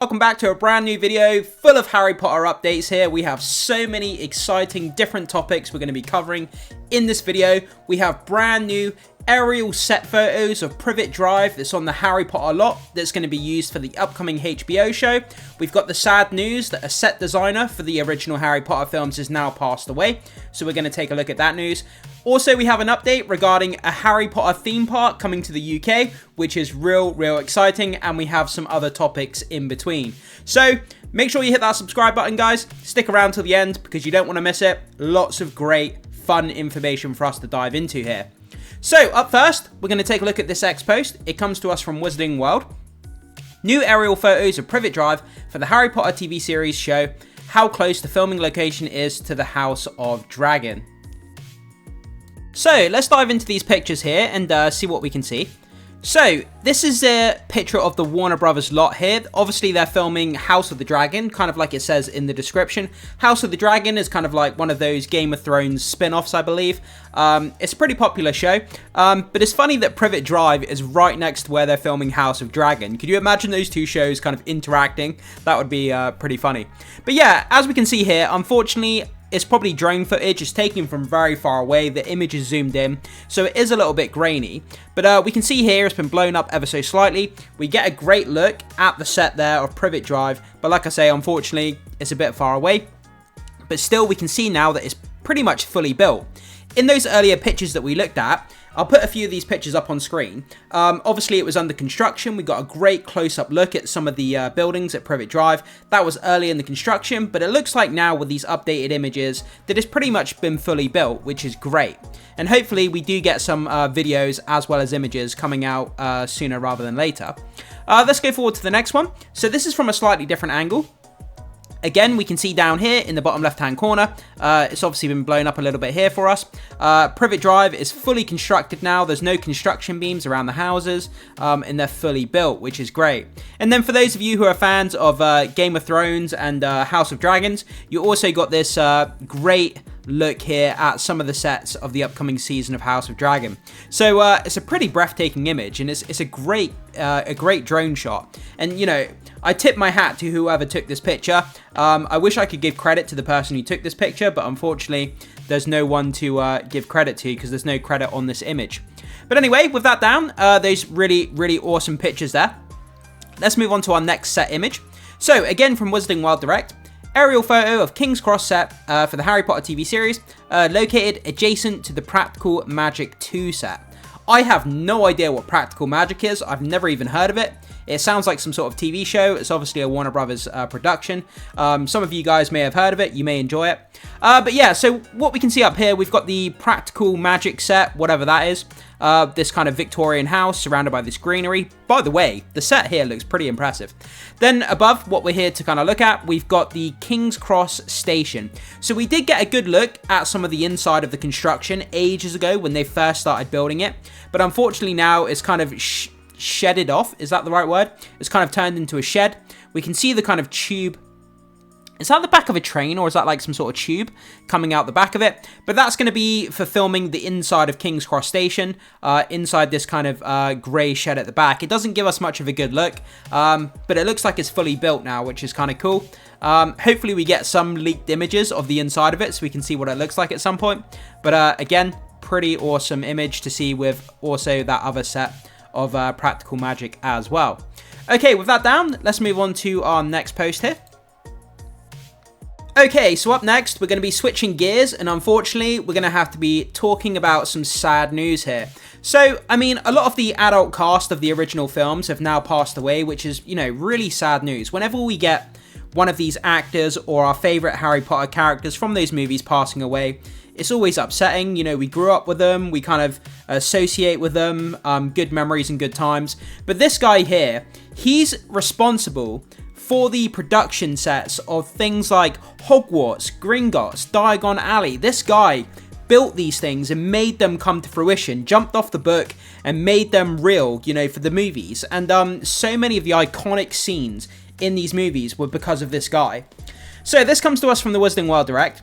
Welcome back to a brand new video full of Harry Potter updates here. We have so many exciting different topics we're going to be covering in this video. We have brand new aerial set photos of Privet Drive that's on the Harry Potter lot that's going to be used for the upcoming HBO show. We've got the sad news that a set designer for the original Harry Potter films has now passed away, so we're going to take a look at that news. Also, we have an update regarding a Harry Potter theme park coming to the UK, which is real exciting, and we have some other topics in between. So make sure you hit that subscribe button, guys. Stick around till the end because you don't want to miss it. Lots of great, fun information for us to dive into here. So up first, we're going to take a look at this X post. It comes to us from Wizarding World. New aerial photos of Privet Drive for the Harry Potter TV series show how close the filming location is to the House of Dragon. So let's dive into these pictures here and see what we can see. So this is a picture of the Warner Brothers lot here. Obviously they're filming House of the Dragon, kind of like it says in the description. House of the Dragon is kind of like one of those Game of Thrones spin-offs, I believe. It's a pretty popular show, but it's funny that Privet Drive is right next to where they're filming House of Dragon. Could you imagine those two shows kind of interacting? That would be pretty funny. But yeah, as we can see here, unfortunately, it's probably drone footage. It's taken from very far away. The image is zoomed in, so it is a little bit grainy. But we can see here it's been blown up ever so slightly. We get a great look at the set there of Privet Drive. But like I say, unfortunately, it's a bit far away. But still, we can see now that it's pretty much fully built. In those earlier pictures that we looked at, I'll put a few of these pictures up on screen. Obviously, it was under construction. We got a great close-up look at some of the buildings at Privet Drive. That was early in the construction, but it looks like now with these updated images that it's pretty much been fully built, which is great. And hopefully, we do get some videos as well as images coming out sooner rather than later. Let's go forward to the next one. So this is from a slightly different angle. Again, we can see down here in the bottom left-hand corner, it's obviously been blown up a little bit here for us. Privet Drive is fully constructed now. There's no construction beams around the houses, and they're fully built, which is great. And then for those of you who are fans of Game of Thrones and House of Dragons, you also got this great look here at some of the sets of the upcoming season of House of Dragon. So it's a pretty breathtaking image, and it's a great drone shot. And you know, I tip my hat to whoever took this picture. I wish I could give credit to the person who took this picture, but unfortunately there's no one to give credit to because there's no credit on this image. But anyway, with that down, those really awesome pictures there. Let's move on to our next set image. So again from Wizarding World Direct, aerial photo of King's Cross set for the Harry Potter TV series, located adjacent to the Practical Magic 2 set. I have no idea what Practical Magic is. I've never even heard of it. It sounds like some sort of TV show. It's obviously a Warner Brothers production. Some of you guys may have heard of it. You may enjoy it. But yeah, so what we can see up here, we've got the Practical Magic set, whatever that is. This kind of Victorian house surrounded by this greenery. By the way, the set here looks pretty impressive. Then above, what we're here to kind of look at, we've got the King's Cross station. So we did get a good look at some of the inside of the construction ages ago when they first started building it. But unfortunately now it's kind of shedded off. Is that the right word? It's kind of turned into a shed. We can see the kind of tube. Is that the back of a train, or is that like some sort of tube coming out the back of it? But that's going to be for filming the inside of King's Cross Station, inside this kind of grey shed at the back. It doesn't give us much of a good look, but it looks like it's fully built now, which is kind of cool. Hopefully we get some leaked images of the inside of it so we can see what it looks like at some point. But again, pretty awesome image to see with also that other set of Practical Magic as well. Okay, with that down, let's move on to our next post here. Okay, so up next, we're going to be switching gears, and unfortunately, we're going to have to be talking about some sad news here. So, I mean, a lot of the adult cast of the original films have now passed away, which is, you know, really sad news. Whenever we get one of these actors or our favourite Harry Potter characters from those movies passing away, it's always upsetting. You know, we grew up with them, we kind of associate with them, good memories and good times. But this guy here, he's responsible for the production sets of things like Hogwarts, Gringotts, Diagon Alley. This guy built these things and made them come to fruition, jumped off the book and made them real, you know, for the movies. And so many of the iconic scenes in these movies were because of this guy. So this comes to us from the Wizarding World Direct.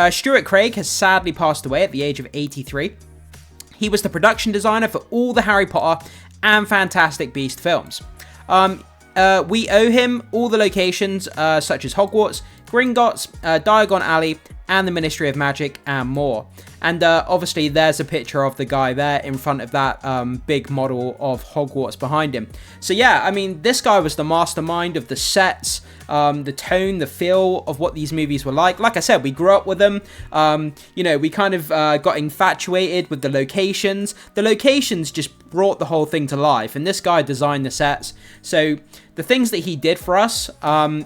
Stuart Craig has sadly passed away at the age of 83. He was the production designer for all the Harry Potter and Fantastic Beasts films. we owe him all the locations such as Hogwarts, Gringotts, Diagon Alley, and the Ministry of Magic, and more. And obviously there's a picture of the guy there in front of that big model of Hogwarts behind him. So yeah, I mean, this guy was the mastermind of the sets, the tone, the feel of what these movies were like. Like I said, we grew up with them. You know, we kind of got infatuated with the locations. The locations just brought the whole thing to life, and this guy designed the sets. So the things that he did for us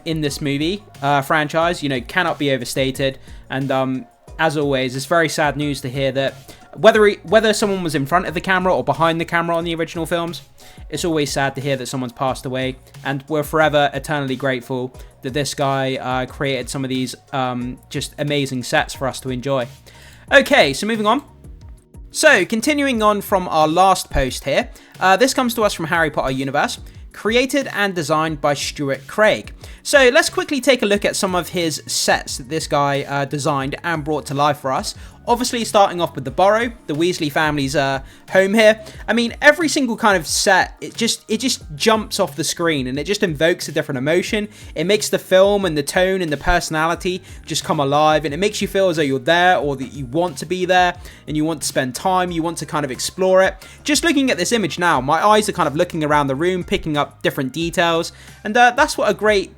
in this movie franchise, you know, cannot be overstated. And as always, it's very sad news to hear that whether someone was in front of the camera or behind the camera on the original films, it's always sad to hear that someone's passed away. And we're forever eternally grateful that this guy created some of these just amazing sets for us to enjoy. Okay, so moving on. So continuing on from our last post here, this comes to us from Harry Potter Universe. Created and designed by Stuart Craig. So let's quickly take a look at some of his sets that this guy designed and brought to life for us. Obviously starting off with the Burrow, the Weasley family's home here. I mean, every single kind of set, it just jumps off the screen and it just invokes a different emotion. It makes the film and the tone and the personality just come alive, and it makes you feel as though you're there, or that you want to be there and you want to spend time, you want to kind of explore it. Just looking at this image now, my eyes are kind of looking around the room, picking up different details, and that's what a great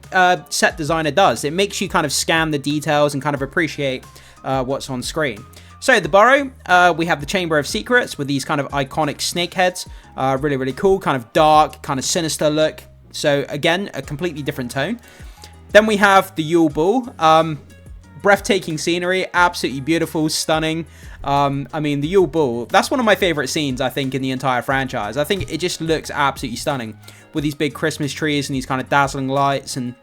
set designer does. It makes you kind of scan the details and kind of appreciate what's on screen. So the Burrow, we have the Chamber of Secrets with these kind of iconic snake heads. Really, really cool, kind of dark, kind of sinister look. So again, a completely different tone. Then we have the Yule Ball. Breathtaking scenery, absolutely beautiful, stunning. I mean, the Yule Ball, that's one of my favorite scenes, I think, in the entire franchise. I think it just looks absolutely stunning with these big Christmas trees and these kind of dazzling lights. And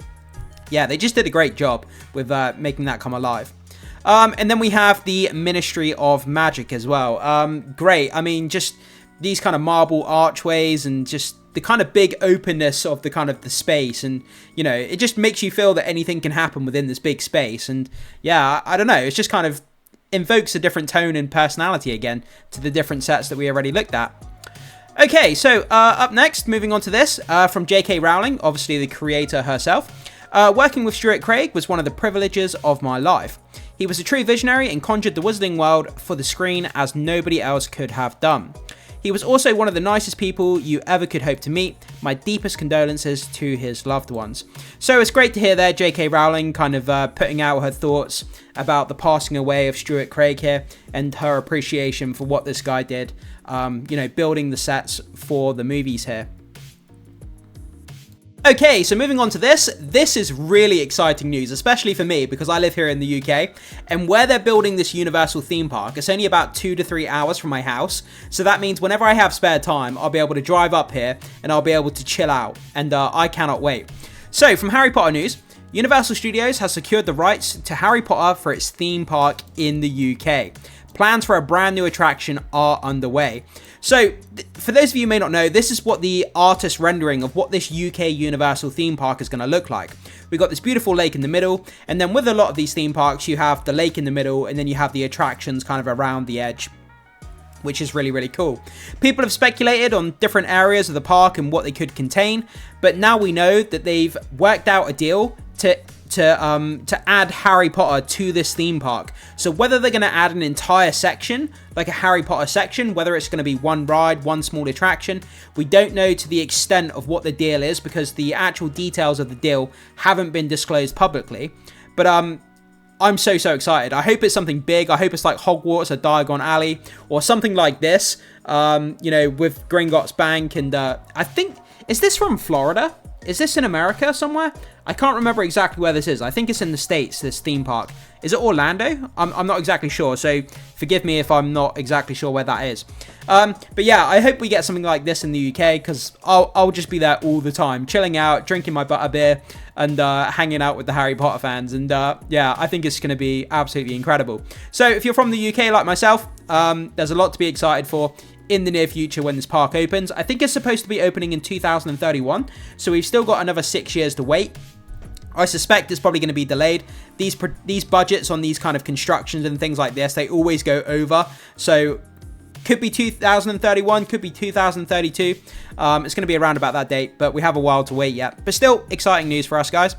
yeah, they just did a great job with making that come alive. And then we have the Ministry of Magic as well. Great. I mean, just these kind of marble archways and just the kind of big openness of the kind of the space. And, you know, it just makes you feel that anything can happen within this big space. And yeah, I don't know. It's just kind of invokes a different tone and personality again to the different sets that we already looked at. Okay, so up next, moving on to this, from J.K. Rowling, obviously the creator herself. Working with Stuart Craig was one of the privileges of my life. He was a true visionary and conjured the Wizarding World for the screen as nobody else could have done. He was also one of the nicest people you ever could hope to meet. My deepest condolences to his loved ones. So it's great to hear there J.K. Rowling kind of putting out her thoughts about the passing away of Stuart Craig here and her appreciation for what this guy did, you know, building the sets for the movies here. Okay, so moving on to this is really exciting news, especially for me because I live here in the UK, and where they're building this Universal theme park, it's only about 2 to 3 hours from my house, so that means whenever I have spare time, I'll be able to drive up here and I'll be able to chill out, and I cannot wait. So, from Harry Potter news, Universal Studios has secured the rights to Harry Potter for its theme park in the UK. Plans for a brand new attraction are underway. So, for those of you who may not know, this is what the artist rendering of what this UK Universal theme park is going to look like. We've got this beautiful lake in the middle, and then with a lot of these theme parks, you have the lake in the middle, and then you have the attractions kind of around the edge, which is really, really cool. People have speculated on different areas of the park and what they could contain, but now we know that they've worked out a deal to add Harry Potter to this theme park. So whether they're going to add an entire section, like a Harry Potter section, whether it's going to be one ride, one small attraction, we don't know to the extent of what the deal is because the actual details of the deal haven't been disclosed publicly. But I'm so excited. I hope it's something big. I hope it's like Hogwarts or Diagon Alley or something like this, you know, with Gringotts Bank. And I think, is this from Florida? Is this in America somewhere? I can't remember exactly where this is. I think it's in the States, this theme park. Is it Orlando? I'm not exactly sure, so forgive me if I'm not exactly sure where that is. But yeah, I hope we get something like this in the UK, because I'll just be there all the time, chilling out, drinking my butterbeer, and hanging out with the Harry Potter fans. And yeah, I think it's going to be absolutely incredible. So if you're from the UK like myself, there's a lot to be excited for in the near future when this park opens. I think it's supposed to be opening in 2031, so we've still got another 6 years to wait. I suspect it's probably going to be delayed. These budgets on these kind of constructions and things like this, they always go over. So Could be 2031, could be 2032. It's going to be around about that date, but we have a while to wait yet. But still, exciting news for us, guys.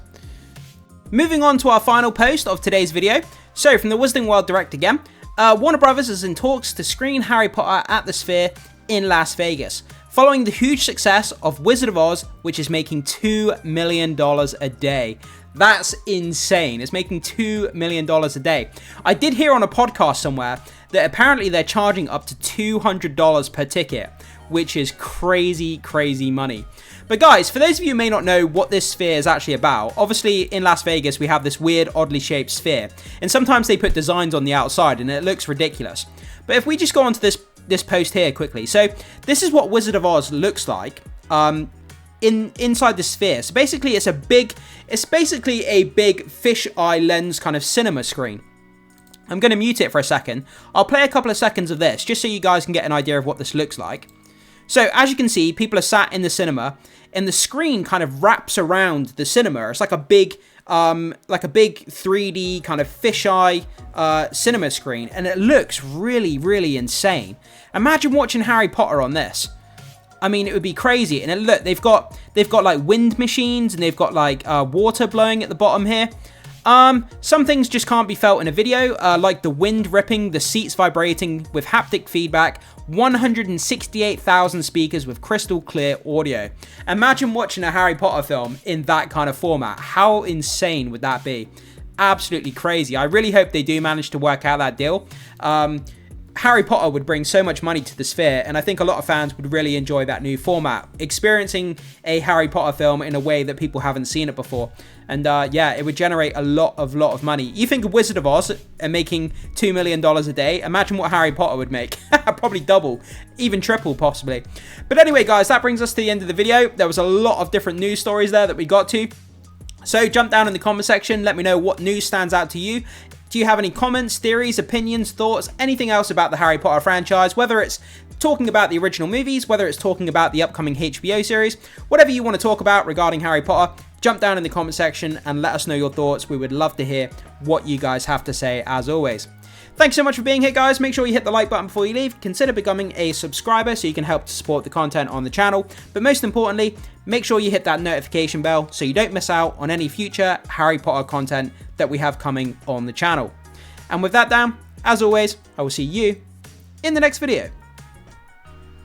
Moving on to our final post of today's video. So, from the Wizarding World Direct again, Warner Brothers is in talks to screen Harry Potter at the Sphere in Las Vegas, following the huge success of Wizard of Oz, which is making $2 million a day. That's insane. It's making $2 million a day. I did hear on a podcast somewhere that apparently they're charging up to $200 per ticket, which is crazy, crazy money. But guys, for those of you who may not know what this sphere is actually about, obviously in Las Vegas we have this weird, oddly shaped sphere, and sometimes they put designs on the outside and it looks ridiculous. But if we just go onto this post here quickly, so this is what Wizard of Oz looks like inside the sphere. So basically it's basically a big fisheye lens kind of cinema screen. I'm going to mute it for a second. I'll play a couple of seconds of this just so you guys can get an idea of what this looks like. So as you can see, people are sat in the cinema and the screen kind of wraps around the cinema. It's like a big 3D kind of fisheye cinema screen, and it looks really, really insane. Imagine watching Harry Potter on this. I mean, it would be crazy. And look, they've got like wind machines, and they've got like water blowing at the bottom here. Some things just can't be felt in a video, like the wind ripping, the seats vibrating with haptic feedback, 168,000 speakers with crystal clear audio. Imagine watching a Harry Potter film in that kind of format. How insane would that be? Absolutely crazy. I really hope they do manage to work out that deal. Harry Potter would bring so much money to the Sphere, and I think a lot of fans would really enjoy that new format, experiencing a Harry Potter film in a way that people haven't seen it before. And yeah, it would generate a lot of money. You think of Wizard of Oz and making $2 million a day, imagine what Harry Potter would make. Probably double, even triple possibly. But anyway guys, that brings us to the end of the video. There was a lot of different news stories there that we got to. So jump down in the comment section, let me know what news stands out to you. Do you have any comments, theories, opinions, thoughts, anything else about the Harry Potter franchise, whether it's talking about the original movies, whether it's talking about the upcoming HBO series, whatever you want to talk about regarding Harry Potter, jump down in the comment section and let us know your thoughts. We would love to hear what you guys have to say as always. Thanks so much for being here, guys. Make sure you hit the like button before you leave. Consider becoming a subscriber so you can help to support the content on the channel. But most importantly, make sure you hit that notification bell so you don't miss out on any future Harry Potter content that we have coming on the channel. And with that down, as always, I will see you in the next video.